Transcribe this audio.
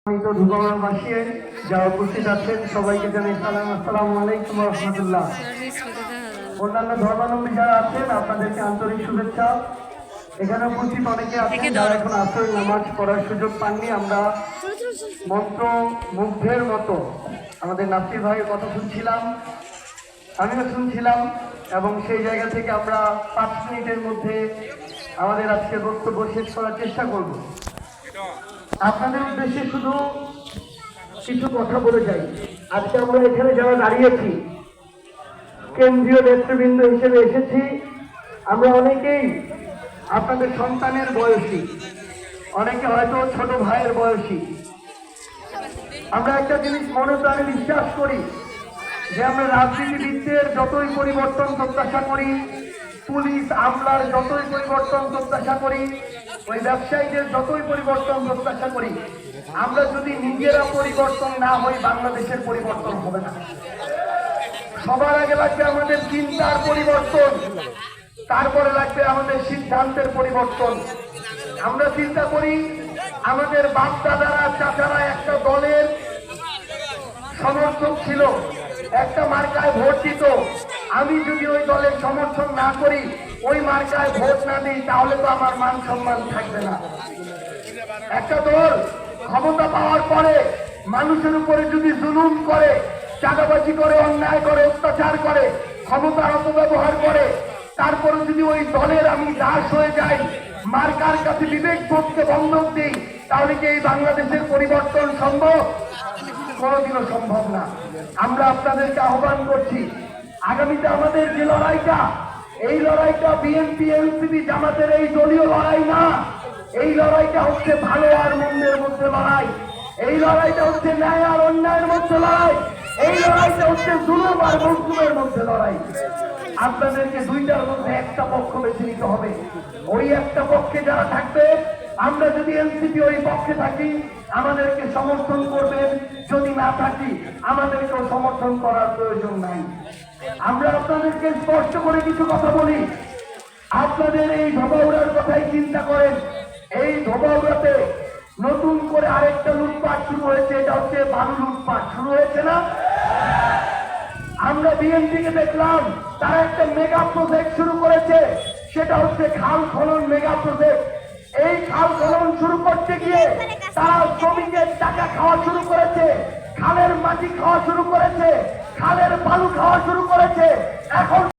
ধুবাবাসী যারা উপস্থিত আছেন সবাইকে জানাই সালাম, আসসালামু আলাইকুম ওয়া রাহমাতুল্লাহ। অন্যান্য ধর্মাবলম্বী যারা আছেন আপনাদেরকে আন্তরিক শুভেচ্ছা। এখানে উপস্থিত অনেকে আছেন যারা এখন আসর নামাজ পড়ার সুযোগ পাননি। আমরা মন্ত্র মুগ্ধের মতো আমাদের নাসির ভাইয়ের কথা শুনছিলাম, আমিও শুনছিলাম, এবং সেই জায়গা থেকে আমরা 5 মিনিটের মধ্যে আমাদের আজকের বক্তব্য শেষ করার চেষ্টা করব। আপনাদের উদ্দেশ্যে শুধু কিছু কথা বলে যাই। আজকে আমরা এখানে যারা দাঁড়িয়েছি কেন্দ্রীয় নেতৃবৃন্দ হিসেবে এসেছি, আমরা অনেকেই আপনাদের সন্তানের বয়সী, অনেকে হয়তো ছোট ভাইয়ের বয়সী। আমরা একটা জিনিস মনে প্রাণে বিশ্বাস করি যে আমরা রাজনীতিবিদদের যতই পরিবর্তন প্রত্যাশা করি, পুলিশ আমলার যতই পরিবর্তন প্রত্যাশা করি, ওই ব্যবসায়ীদের যতই পরিবর্তন প্রত্যাশা করি, আমরা যদি নিজেরা পরিবর্তন না হই বাংলাদেশের পরিবর্তন হবে না। সবার আগে লাগবে আমাদের চিন্তার পরিবর্তন, তারপরে লাগবে আমাদের সিদ্ধান্তের পরিবর্তন। আমরা চিন্তা করি আমাদের বাপ দাদারা চাচারা একটা দলের সমর্থক ছিল, একটা মার্কায় ভোট দিত। আমি যদি ওই দলের সমর্থন না করি, ওই মার্কায় ভোট না দিই, তাহলে তো আমার মান সম্মান থাকবে না। একটা দল ক্ষমতা পাওয়ার পরে মানুষের উপরে যদি জুলুম করে, চাঁদাবাজি করে, অন্যায় করে, অত্যাচার করে, ক্ষমতার অপব্যবহার করে, তারপরে যদি ওই দলের আমি দাস হয়ে যাই, মার্কার কাছে বিবেক বোধকে বন্ধক দিই, তাহলে কি এই বাংলাদেশের পরিবর্তন সম্ভব? কোনোদিনও সম্ভব না। আমরা আপনাদেরকে আহ্বান করছি, আগামীতে আমাদের যে লড়াইটা, এই লড়াইটা বিএনপি এনসিপি জামাতের এই দলীয় লড়াই না। এই লড়াইটা হচ্ছে ভালো আর মন্দের মধ্যে লড়াই, এই লড়াইটা হচ্ছে ন্যায় আর অন্যায়ের মধ্যে লড়াই, এই লড়াইটা হচ্ছে জুলুম আর মজলুমের মধ্যে লড়াই। আপনাদেরকে দুইটার মধ্যে একটা পক্ষ বেছে নিতে হবে। ওই একটা পক্ষে যারা থাকবে, আমরা যদি এনসিপি ওই পক্ষে থাকি আমাদেরকে সমর্থন করবেন, যদি না থাকি আমাদেরকেও সমর্থন করার প্রয়োজন নাই। আমরা আপনাদেরকে স্পষ্ট করে কিছু কথা বলি। আপনাদের এই ধোবাউড়ার কথাই চিন্তা করেন। এই ধোবাউড়াতে নতুন করে আরেকটা লুটপাট শুরু হয়েছে, এটা হচ্ছে বালু লুটপাট শুরু হয়েছে না? আমরা বিএনপিকে দেখলাম তারা একটা মেগা প্রজেক্ট শুরু করেছে, সেটা হচ্ছে খাল খনন মেগা প্রজেক্ট। এই খাল খনন শুরু করতে গিয়ে তারা শ্রমিকের টাকা খাওয়া শুরু করেছে, খালের মাটি খাওয়া শুরু করেছে, খালের বালু খাওয়া শুরু করেছে। এখন